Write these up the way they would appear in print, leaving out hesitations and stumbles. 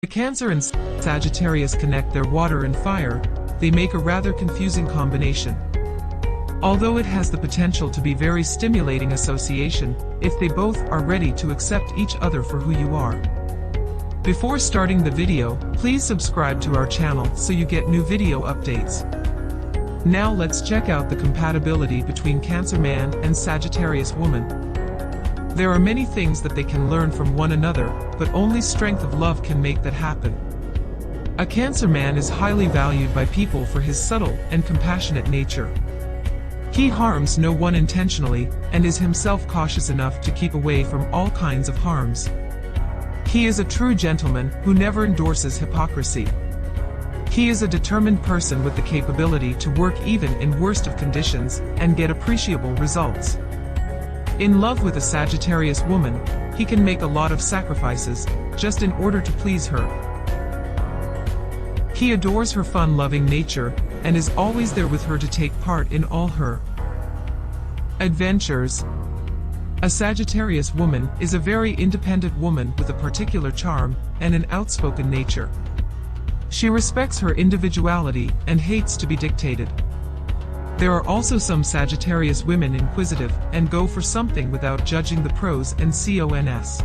The Cancer and Sagittarius connect their water and fire. They make a rather confusing combination. Although it has the potential to be very stimulating association, if they both are ready to accept each other for who you are. Before starting the video, please subscribe to our channel so you get new video updates. Now let's check out the compatibility between Cancer man and Sagittarius woman. There are many things that they can learn from one another, but only strength of love can make that happen. A Cancer man is highly valued by people for his subtle and compassionate nature. He harms no one intentionally, and is himself cautious enough to keep away from all kinds of harms. He is a true gentleman who never endorses hypocrisy. He is a determined person with the capability to work even in worst of conditions and get appreciable results. In love with a Sagittarius woman, he can make a lot of sacrifices, just in order to please her. He adores her fun-loving nature, and is always there with her to take part in all her adventures. A Sagittarius woman is a very independent woman with a particular charm, and an outspoken nature. She respects her individuality, and hates to be dictated. There are also some Sagittarius women inquisitive, and go for something without judging the pros and cons.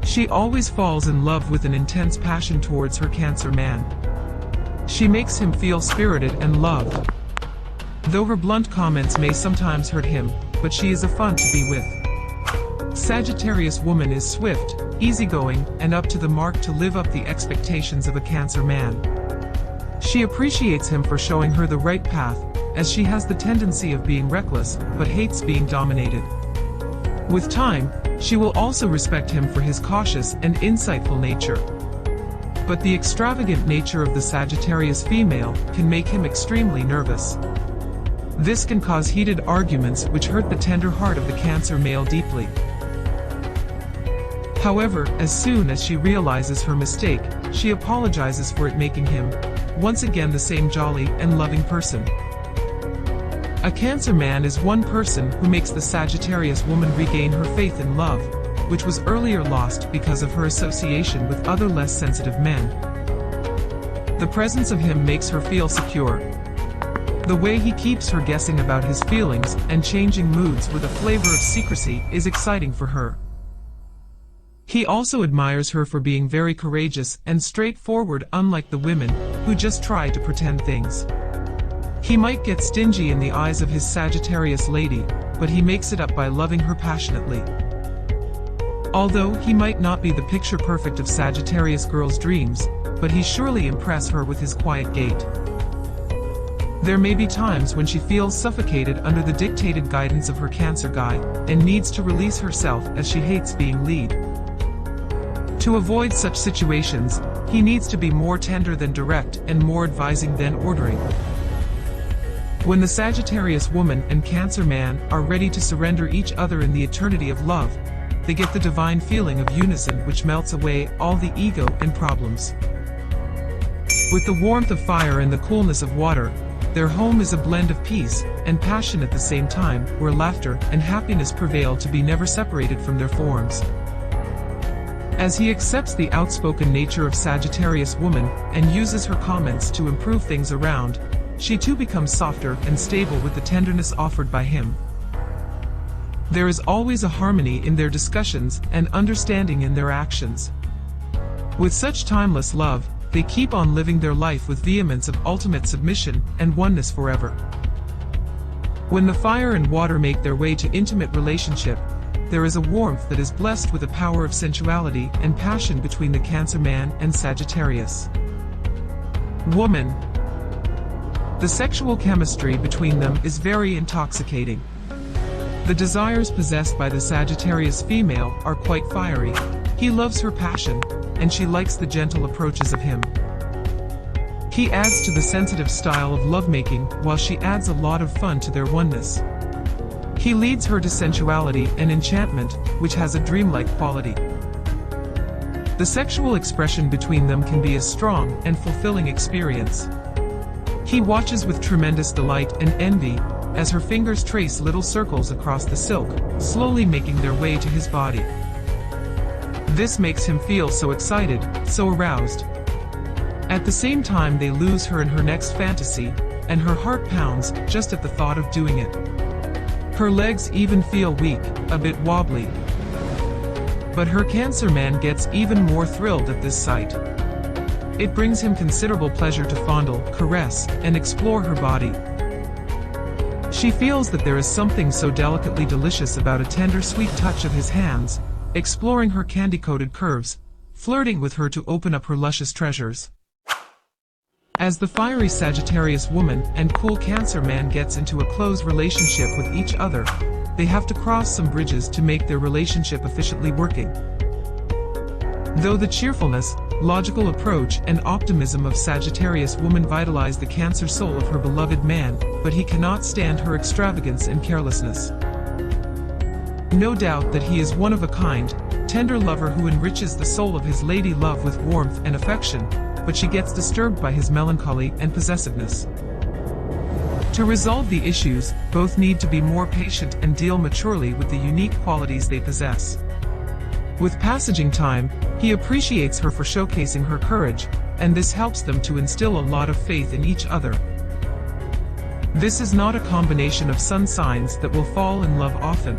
She always falls in love with an intense passion towards her Cancer man. She makes him feel spirited and loved. Though her blunt comments may sometimes hurt him, but she is a fun to be with. Sagittarius woman is swift, easygoing, and up to the mark to live up the expectations of a Cancer man. She appreciates him for showing her the right path, as she has the tendency of being reckless, but hates being dominated. With time, she will also respect him for his cautious and insightful nature. But the extravagant nature of the Sagittarius female can make him extremely nervous. This can cause heated arguments which hurt the tender heart of the Cancer male deeply. However, as soon as she realizes her mistake, she apologizes for it, making him, once again, the same jolly and loving person. A Cancer man is one person who makes the Sagittarius woman regain her faith in love, which was earlier lost because of her association with other less sensitive men. The presence of him makes her feel secure. The way he keeps her guessing about his feelings and changing moods with a flavor of secrecy is exciting for her. He also admires her for being very courageous and straightforward, unlike the women who just try to pretend things. He might get stingy in the eyes of his Sagittarius lady, but he makes it up by loving her passionately. Although he might not be the picture perfect of Sagittarius girls' dreams, but he surely impresses her with his quiet gait. There may be times when she feels suffocated under the dictated guidance of her Cancer guy, and needs to release herself as she hates being led. To avoid such situations, he needs to be more tender than direct and more advising than ordering. When the Sagittarius woman and Cancer man are ready to surrender each other in the eternity of love, they get the divine feeling of unison which melts away all the ego and problems. With the warmth of fire and the coolness of water, their home is a blend of peace and passion at the same time, where laughter and happiness prevail to be never separated from their forms. As he accepts the outspoken nature of Sagittarius woman and uses her comments to improve things around, she too becomes softer and stable with the tenderness offered by him. There is always a harmony in their discussions and understanding in their actions. With such timeless love, they keep on living their life with vehemence of ultimate submission and oneness forever. When the fire and water make their way to intimate relationship, there is a warmth that is blessed with a power of sensuality and passion between the Cancer man and Sagittarius woman. The sexual chemistry between them is very intoxicating. The desires possessed by the Sagittarius female are quite fiery. He loves her passion, and she likes the gentle approaches of him. He adds to the sensitive style of lovemaking, while she adds a lot of fun to their oneness. He leads her to sensuality and enchantment, which has a dreamlike quality. The sexual expression between them can be a strong and fulfilling experience. He watches with tremendous delight and envy, as her fingers trace little circles across the silk, slowly making their way to his body. This makes him feel so excited, so aroused. At the same time they lose her in her next fantasy, and her heart pounds just at the thought of doing it. Her legs even feel weak, a bit wobbly. But her Cancer man gets even more thrilled at this sight. It brings him considerable pleasure to fondle, caress, and explore her body. She feels that there is something so delicately delicious about a tender sweet touch of his hands, exploring her candy-coated curves, flirting with her to open up her luscious treasures. As the fiery Sagittarius woman and cool Cancer man gets into a close relationship with each other, they have to cross some bridges to make their relationship efficiently working. Though the cheerfulness, logical approach, and optimism of Sagittarius woman vitalize the Cancer soul of her beloved man, but he cannot stand her extravagance and carelessness. No doubt that he is one of a kind, tender lover who enriches the soul of his lady love with warmth and affection, but she gets disturbed by his melancholy and possessiveness. To resolve the issues, both need to be more patient and deal maturely with the unique qualities they possess. With passaging time, he appreciates her for showcasing her courage, and this helps them to instill a lot of faith in each other. This is not a combination of sun signs that will fall in love often.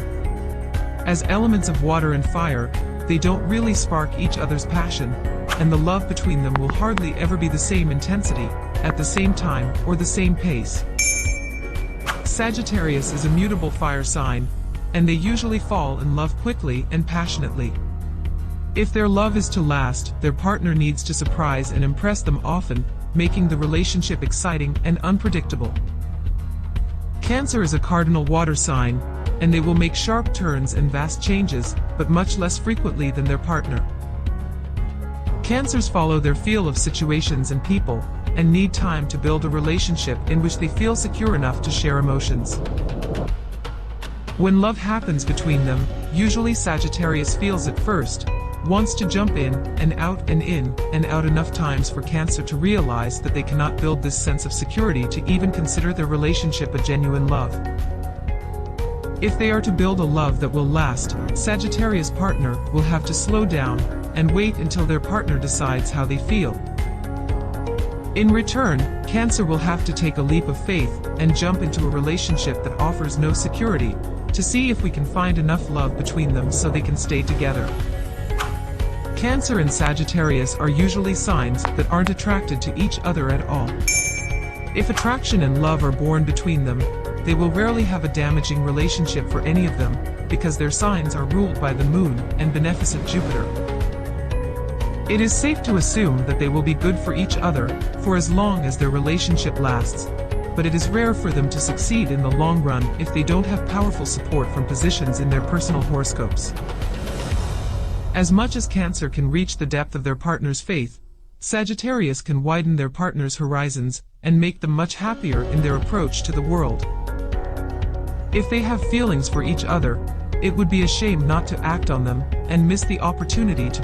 As elements of water and fire, they don't really spark each other's passion, and the love between them will hardly ever be the same intensity, at the same time, or the same pace. Sagittarius is a mutable fire sign, and they usually fall in love quickly and passionately. If their love is to last, their partner needs to surprise and impress them often, making the relationship exciting and unpredictable. Cancer is a cardinal water sign, and they will make sharp turns and vast changes, but much less frequently than their partner. Cancers follow their feel of situations and people, and need time to build a relationship in which they feel secure enough to share emotions. When love happens between them, usually Sagittarius feels it first, wants to jump in and out enough times for Cancer to realize that they cannot build this sense of security to even consider their relationship a genuine love. If they are to build a love that will last, Sagittarius partner will have to slow down and wait until their partner decides how they feel. In return, Cancer will have to take a leap of faith and jump into a relationship that offers no security, to see if we can find enough love between them so they can stay together. Cancer and Sagittarius are usually signs that aren't attracted to each other at all. If attraction and love are born between them, they will rarely have a damaging relationship for any of them, because their signs are ruled by the moon and beneficent Jupiter. It is safe to assume that they will be good for each other, for as long as their relationship lasts, but it is rare for them to succeed in the long run if they don't have powerful support from positions in their personal horoscopes. As much as Cancer can reach the depth of their partner's faith, Sagittarius can widen their partner's horizons and make them much happier in their approach to the world. If they have feelings for each other, it would be a shame not to act on them and miss the opportunity to